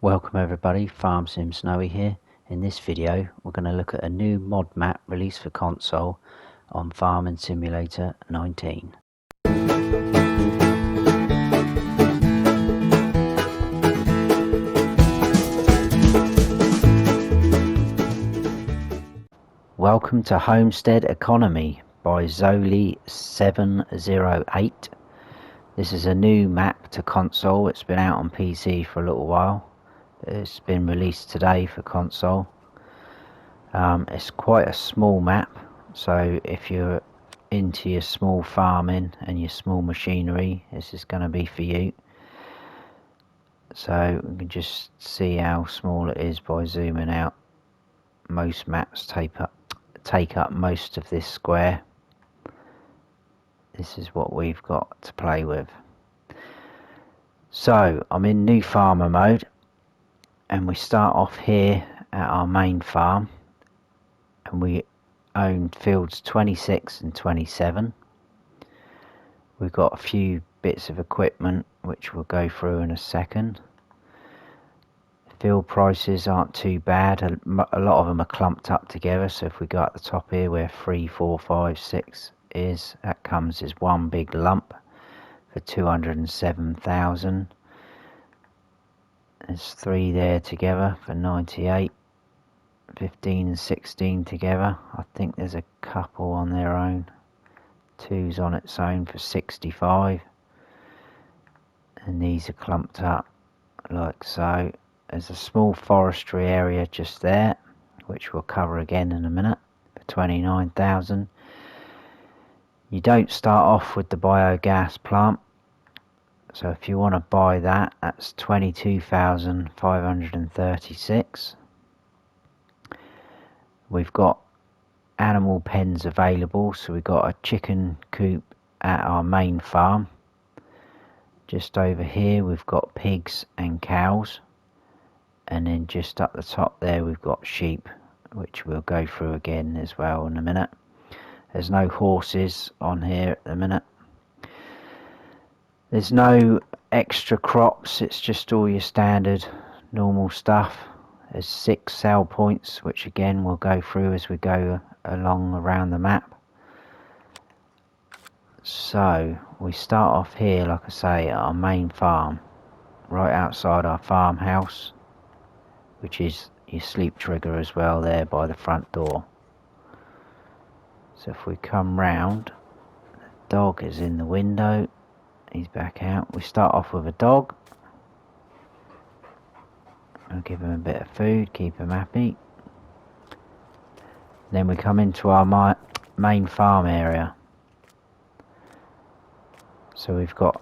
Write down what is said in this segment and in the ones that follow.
Welcome everybody, Farm Sim Snowy here. In this video we're going to look at a new mod map released for console on Farming Simulator 19. Welcome to Homestead Economy by Zoli708. This is a new map to console. It's been out on PC for a little while. It's been released today for console. It's quite a small map, so if you're into your small farming and your small machinery, this is going to be for you. So we can just see how small it is by zooming out. Most maps take up most of this square. This is what we've got to play with. So I'm in new farmer mode, and we start off here at our main farm, and we own fields 26 and 27. We've got a few bits of equipment which we'll go through in a second. Field prices aren't too bad. A lot of them are clumped up together, so if we go at the top here where 3, 4, 5, 6 is, that comes as one big lump for 207,000. There's 3 there together for 98. 15 and 16 together. I think there's a couple on their own. 2's on its own for 65. And these are clumped up like so. There's a small forestry area just there, which we'll cover again in a minute, for 29,000. You don't start off with the biogas plant, so if you want to buy that, that's 22,536. We've got animal pens available, so we've got a chicken coop at our main farm. Just over here we've got pigs and cows, and then just up the top there we've got sheep, which we'll go through again as well in a minute. There's no horses on here at the minute. There's no extra crops, it's just all your standard normal stuff. There's 6 sell points, which again we'll go through as we go along around the map. So we start off here, like I say, at our main farm, right outside our farmhouse, which is your sleep trigger as well there by the front door. So if we come round, the dog is in the window. He's back out. We start off with a dog. I'll give him a bit of food, keep him happy. Then we come into our main farm area. So we've got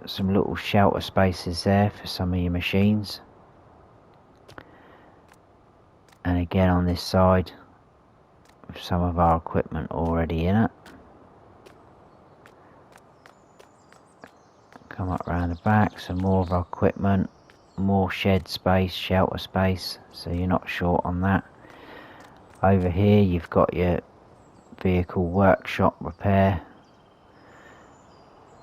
some little shelter spaces there for some of your machines. And again on this side, with some of our equipment already in it. Come up round the back, some more of our equipment, more shed space, shelter space, so you're not short on that. Over here you've got your vehicle workshop repair,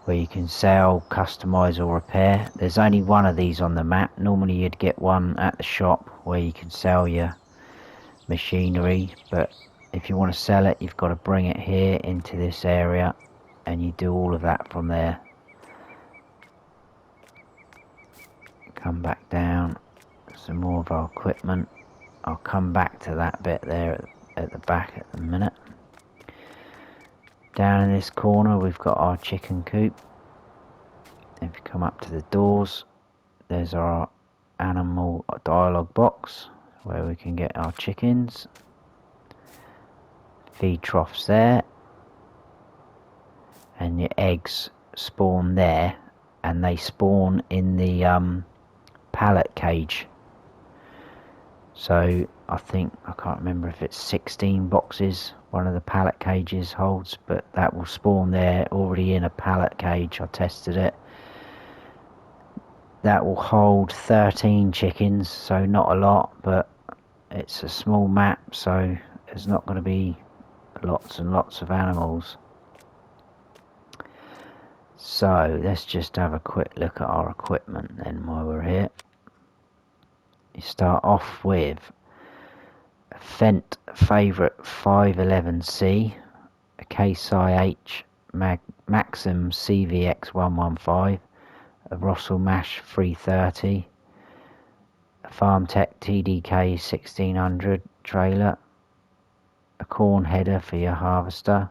where you can sell, customise or repair. There's only one of these on the map. Normally you'd get one at the shop where you can sell your machinery, but if you want to sell it you've got to bring it here into this area, and you do all of that from there. Come back down, some more of our equipment. I'll come back to that bit there at the back at the minute. Down in this corner we've got our chicken coop. If you come up to the doors, there's our animal dialogue box where we can get our chickens. Feed troughs there, and your eggs spawn there, and they spawn in the pallet cage. So I can't remember if it's 16 boxes one of the pallet cages holds, but that will spawn there already in a pallet cage. I tested it. That will hold 13 chickens, so not a lot, but it's a small map, so there's not going to be lots and lots of animals. So let's just have a quick look at our equipment then while we're here. start off with a Fent Favourite 511C, a Case IH Maxim CVX 115, a Russell Mash 330, a Farmtech TDK 1600 trailer, a corn header for your harvester,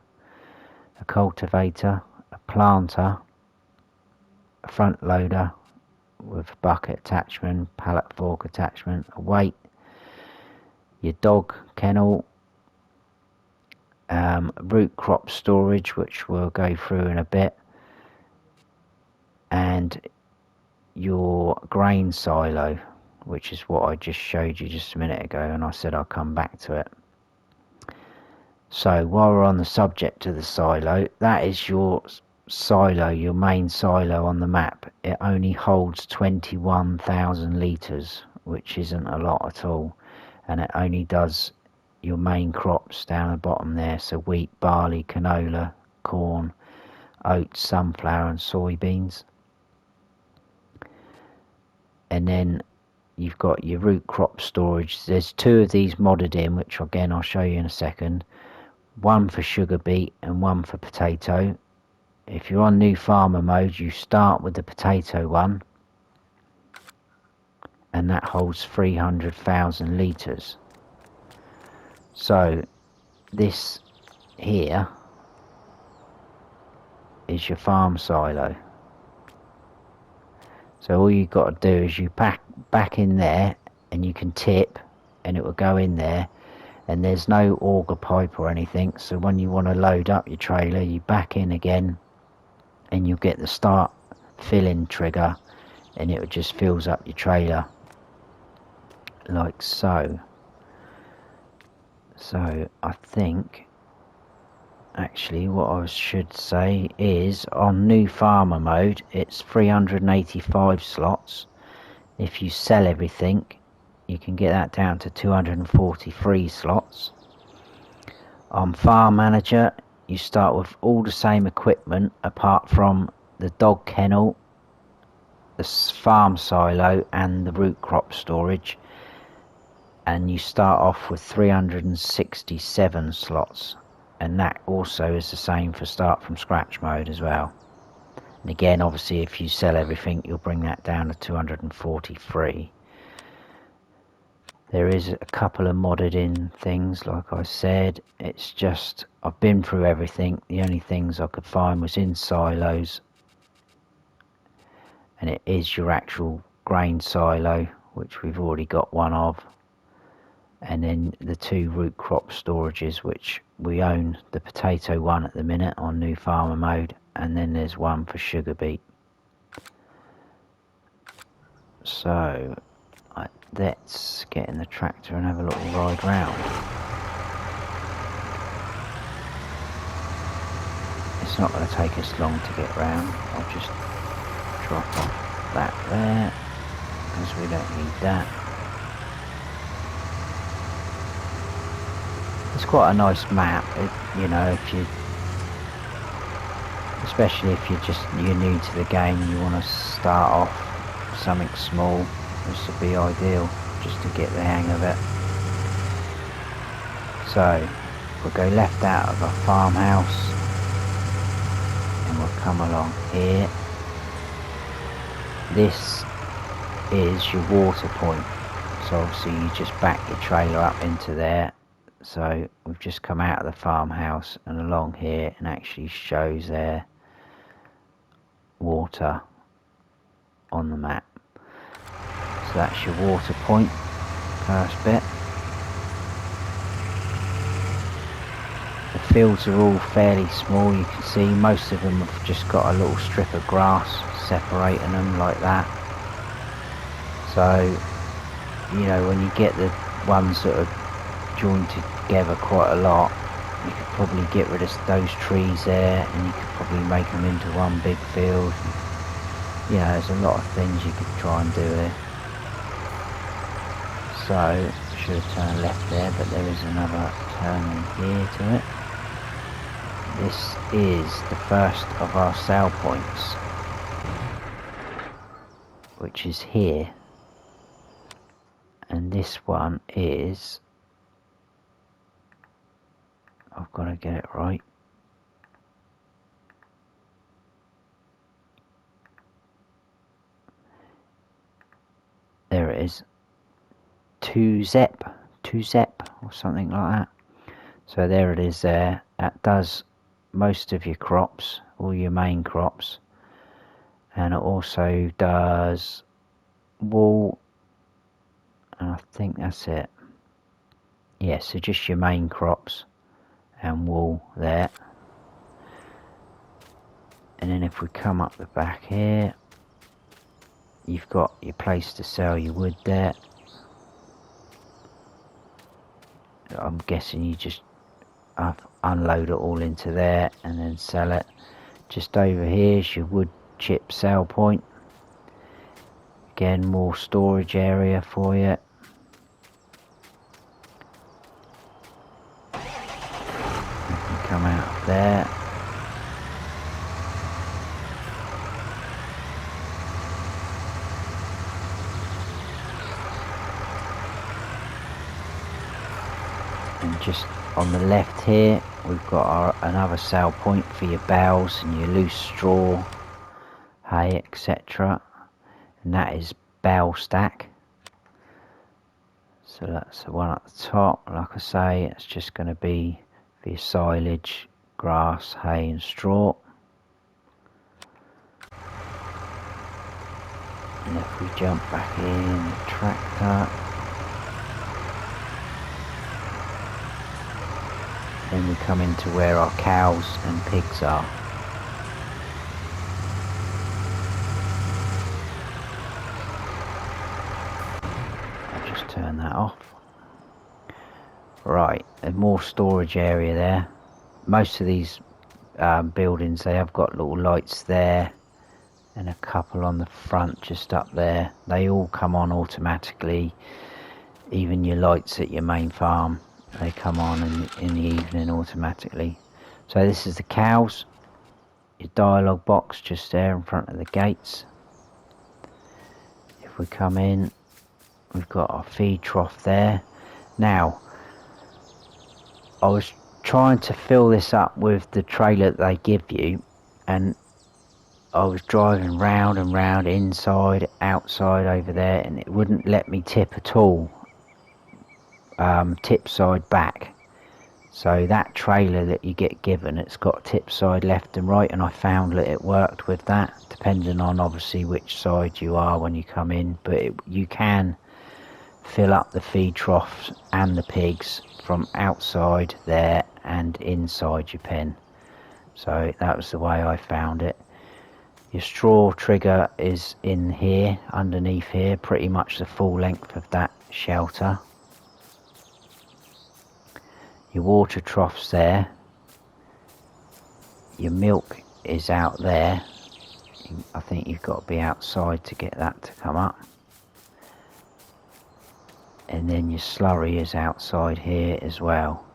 a cultivator, a planter, a front loader with bucket attachment, pallet fork attachment, a weight, your dog kennel, root crop storage, which we'll go through in a bit, and your grain silo, which is what I just showed you just a minute ago, and I said I'll come back to it. So while we're on the subject of the silo, that is your silo, your main silo on the map. It only holds 21,000 litres, which isn't a lot at all, and it only does your main crops down the bottom there, so wheat, barley, canola, corn, oats, sunflower and soybeans. And then you've got your root crop storage. There's two of these modded in, which again I'll show you in a second. One for sugar beet and one for potato. If you're on new farmer mode, you start with the potato one, and that holds 300,000 litres. So this here is your farm silo. So all you've got to do is you back in there, and you can tip and it will go in there, and there's no auger pipe or anything, so when you want to load up your trailer you back in again and you get the start filling trigger, and it just fills up your trailer like so. So I think actually what I should say is on new farmer mode it's 385 slots. If you sell everything you can get that down to 243 slots. On farm manager you start with all the same equipment apart from the dog kennel, the farm silo and the root crop storage, and you start off with 367 slots, and that also is the same for start from scratch mode as well. And again, obviously if you sell everything you'll bring that down to 243. There is a couple of modded in things, like I said. It's just I've been through everything. The only things I could find was in silos, and it is your actual grain silo, which we've already got one of, and then the two root crop storages, which we own the potato one at the minute on new farmer mode, and then there's one for sugar beet. So let's get in the tractor and have a little ride round. It's not going to take us long to get round. I'll just drop off that there, because we don't need that. It's quite a nice map, you know, if you, especially if you're new to the game and you want to start off something small. This would be ideal just to get the hang of it. So we'll go left out of a farmhouse and we'll come along here. This is your water point, so obviously you just back your trailer up into there. So we've just come out of the farmhouse and along here, and actually shows there water on the map. So that's your water point, first bit. The fields are all fairly small, you can see most of them have just got a little strip of grass separating them like that. So, you know, when you get the ones that are joined together quite a lot, you could probably get rid of those trees there and you could probably make them into one big field. You know, there's a lot of things you could try and do there. So, should have turned left there, but there is another turn in here to it. This is the first of our sale points, which is here. this one is, I've got to get it right, there it is, 2ZEP or something like that. So there it is there. That does most of your crops, all your main crops, and it also does wool, and I think that's it. Yeah, so just your main crops and wool there. And then if we come up the back here, you've got your place to sell your wood there. I'm guessing you just unload it all into there and then sell it. Just over here is your wood chip sale point. Again, more storage area for you. You can come out of there. And just on the left here, we've got another sale point for your bales and your loose straw, hay, etc. And that is bale stack. So that's the one at the top. Like I say, it's just going to be for your silage, grass, hay and straw. And if we jump back in the tractor, then we come into where our cows and pigs are. I'll just turn that off. Right, there's more storage area there. Most of these buildings, they have got little lights there and a couple on the front just up there. They all come on automatically. Even your lights at your main farm, they come on in the evening automatically. So this is the cows, your dialogue box just there in front of the gates. If we come in, we've got our feed trough there. Now, I was trying to fill this up with the trailer that they give you, and I was driving round and round, inside, outside, over there, and it wouldn't let me tip at all. Tip side back. So that trailer that you get given, it's got tip side left and right, and I found that it worked with that, depending on obviously which side you are when you come in. But you can fill up the feed troughs and the pigs from outside there and inside your pen. So that was the way I found it. Your straw trigger is in here, underneath here, pretty much the full length of that shelter. Your water trough's there. Your milk is out there. I think you've got to be outside to get that to come up. And then your slurry is outside here as well.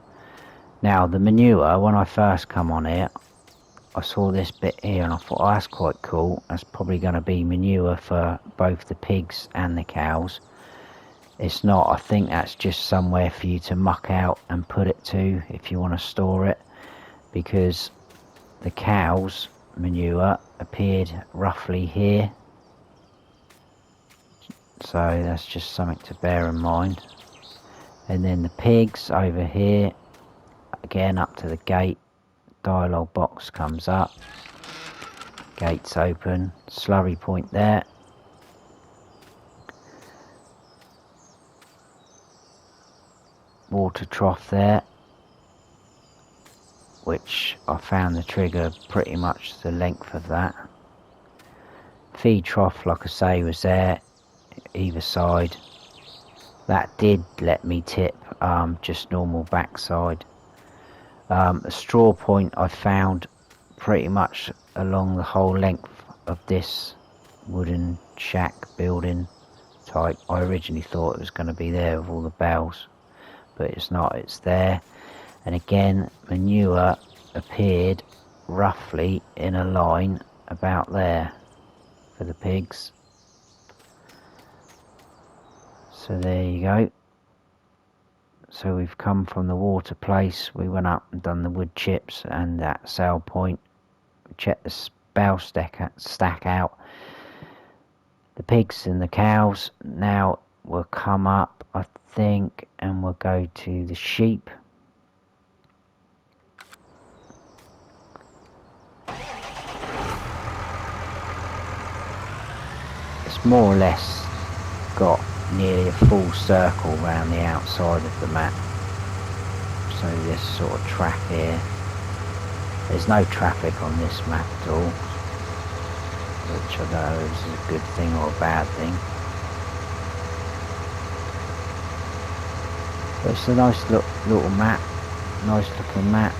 Now the manure, when I first come on here, I saw this bit here and I thought, oh, that's quite cool. That's probably going to be manure for both the pigs and the cows. It's not. I think that's just somewhere for you to muck out and put it to if you want to store it, because the cows' manure appeared roughly here. So that's just something to bear in mind. And then the pigs over here, again up to the gate, dialogue box comes up, gates open, slurry point there. Water trough there, which I found the trigger pretty much the length of that. Feed trough, like I say, was there either side. That did let me tip just normal backside. A straw point I found pretty much along the whole length of this wooden shack building type. I originally thought it was going to be there with all the bells, but it's not. It's there. And again, manure appeared roughly in a line about there for the pigs. So there you go. So we've come from the water place, we went up and done the wood chips and that sail point. We checked the bale stack out, the pigs and the cows. Now we'll come up, I think, and we'll go to the sheep. It's more or less got nearly a full circle around the outside of the map. So this sort of track here, there's no traffic on this map at all, which I don't know is a good thing or a bad thing. But it's a nice little map, nice looking map.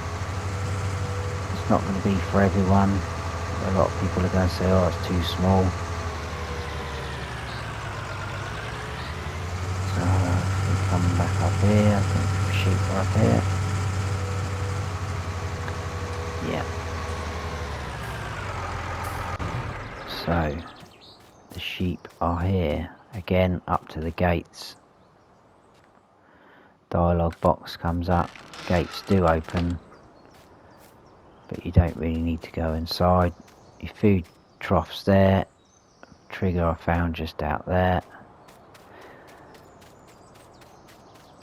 It's not going to be for everyone. A lot of people are going to say, oh, it's too small. So we're coming back up here. I think the sheep are up here. Yeah. So the sheep are here. Again, up to the gates. Dialogue box comes up. Gates do open, but you don't really need to go inside. Your food trough's there. Trigger I found just out there.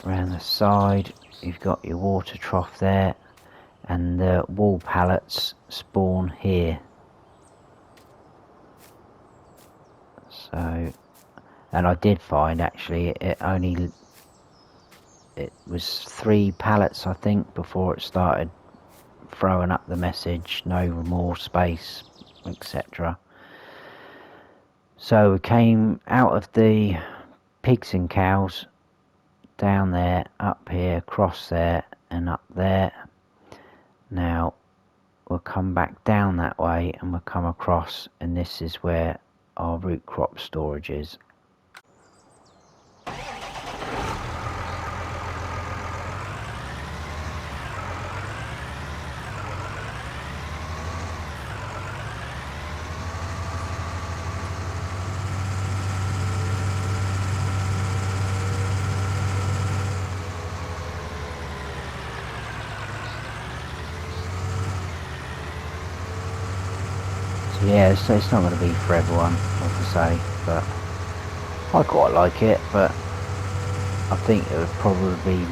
Around the side you've got your water trough there, and the wool pallets spawn here. So, and I did find actually it was 3 pallets I think before it started throwing up the message no more space, etc. So we came out of the pigs and cows, down there, up here, across there and up there. Now we'll come back down that way and we'll come across, and this is where our root crop storage is. Yeah, so it's not going to be for everyone, like I say, but I quite like it, but I think it would probably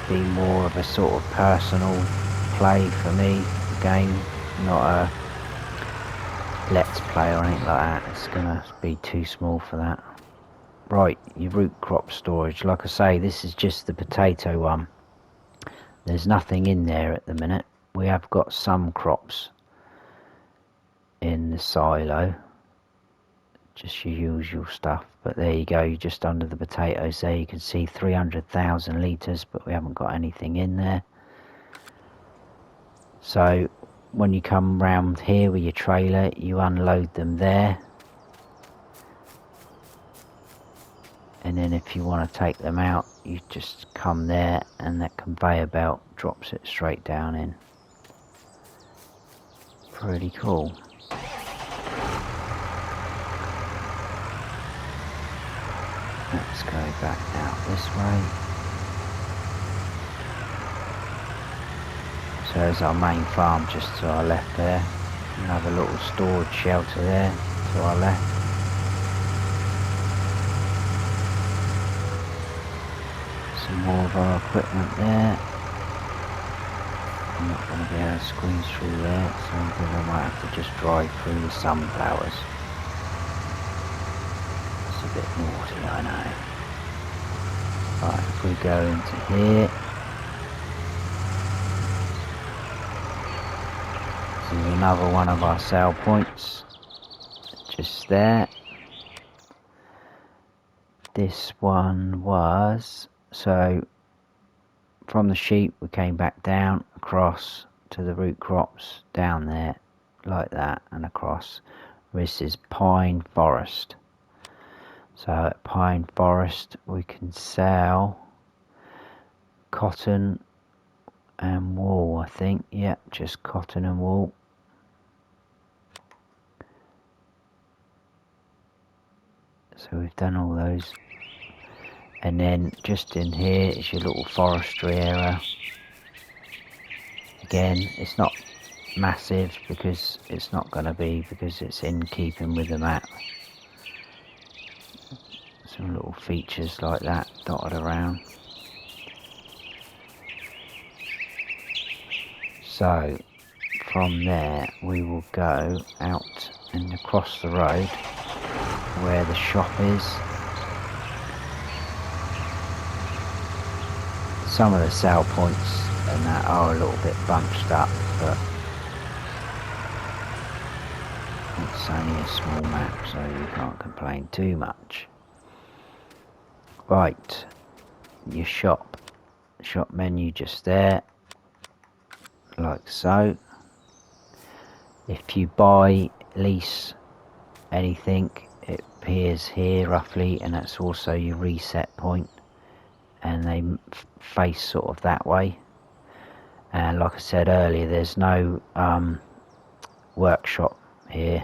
be more of a sort of personal play for me, the game, not a let's play or anything like that. It's going to be too small for that. Right, your root crop storage, like I say, this is just the potato one. There's nothing in there at the minute. We have got some crops in the silo, just your usual stuff, but there you go, just under the potatoes there you can see 300,000 litres, but we haven't got anything in there. So when you come round here with your trailer, you unload them there, and then if you want to take them out, you just come there and that conveyor belt drops it straight down in. Pretty cool. Let's go back out this way. So there's our main farm just to our left there. Another little storage shelter there to our left. Some more of our equipment there. I'm not going to be able to squeeze through there, so I think I might have to just drive through the sunflowers. A bit naughty, I know. Right, if we go into here, this is another one of our sale points, just there. This one was, so from the sheep we came back down, across to the root crops, down there, like that, and across. This is pine forest. So at pine forest we can sell cotton and wool, I think. Yep, just cotton and wool. So we've done all those. And then just in here is your little forestry area. Again, it's not massive because it's not going to be, because it's in keeping with the map. Some little features like that dotted around. So from there we will go out and across the road where the shop is. Some of the sale points and that are a little bit bunched up, but it's only a small map, so you can't complain too much. Right, your shop menu just there, like so. If you buy, lease anything, it appears here roughly, and that's also your reset point, and they face sort of that way. And like I said earlier, there's no workshop here.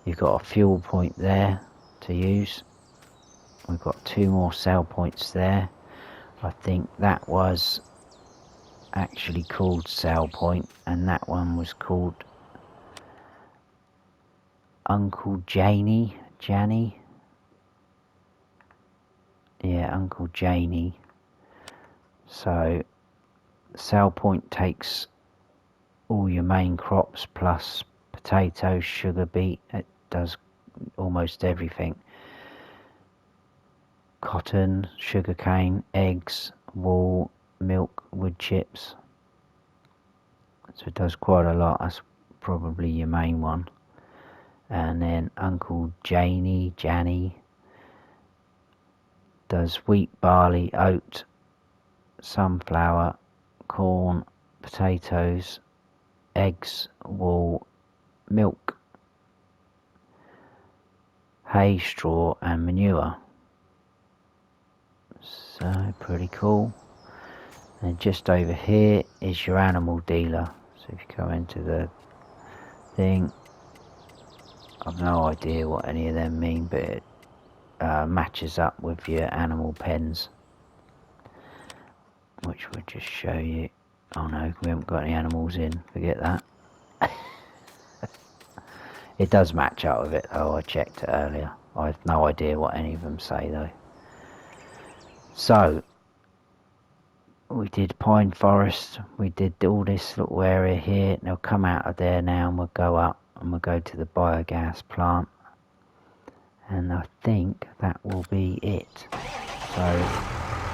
You've got a fuel point there to use. We've got 2 more sell points there. I think that was actually called sell point, and that one was called Uncle Janey. Yeah, Uncle Janey. So sell point takes all your main crops plus potatoes, sugar beet. It does almost everything. Cotton, sugarcane, eggs, wool, milk, wood chips. So it does quite a lot. That's probably your main one. And then Uncle Janey does wheat, barley, oat, sunflower, corn, potatoes, eggs, wool, milk, hay, straw and manure. So pretty cool. And just over here is your animal dealer. So if you go into the thing, I've no idea what any of them mean, but it matches up with your animal pens, which would just show you. Oh no, we haven't got any animals in, forget that. It does match up with it though, I checked it earlier. I have no idea what any of them say though. So we did pine forest, we did all this little area here. They'll come out of there now, and we'll go up and we'll go to the biogas plant, and I think that will be it. So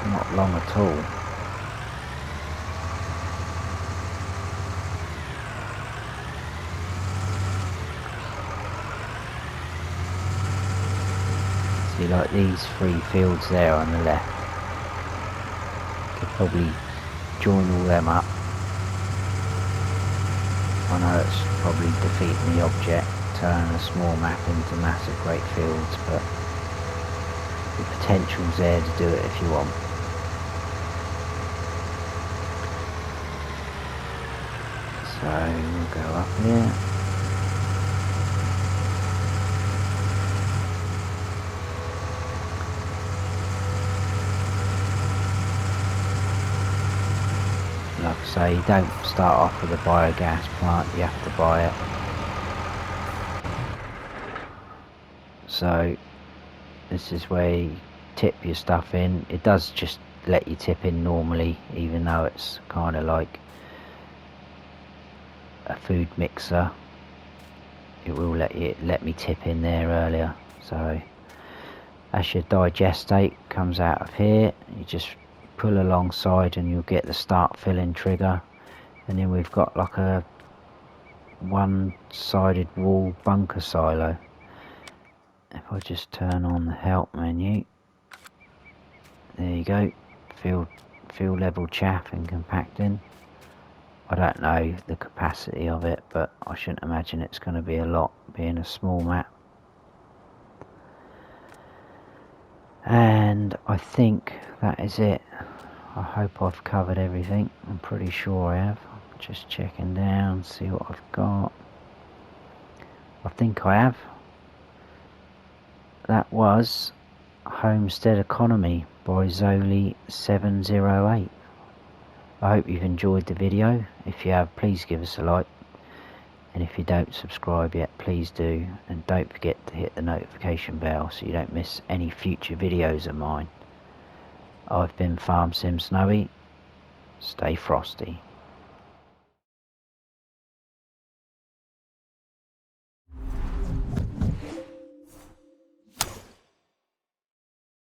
not long at all. See, like these 3 fields there on the left, could probably join all them up. I know it's probably defeating the object, turn a small map into massive great fields, but the potential's there to do it if you want. So we'll go up here. Like I say, you don't start off with a biogas plant, you have to buy it. So this is where you tip your stuff in. It does just let you tip in normally, even though it's kind of like a food mixer. It will let me tip in there earlier. So as your digestate comes out of here, you just pull alongside and you'll get the start filling trigger. And then we've got like a one-sided wall bunker silo. If I just turn on the help menu, there you go, field level chaff and compacting. I don't know the capacity of it, but I shouldn't imagine it's going to be a lot, being a small map. And I think that is it. I hope I've covered everything. I'm pretty sure I have. I'm just checking down, see what I've got. I think I have. That was Homestead Economy by Zoli708. I hope you've enjoyed the video. If you have, please give us a like, and if you don't subscribe yet, please do, and don't forget to hit the notification bell so you don't miss any future videos of mine. I've been Farm Sim Snowy. Stay frosty.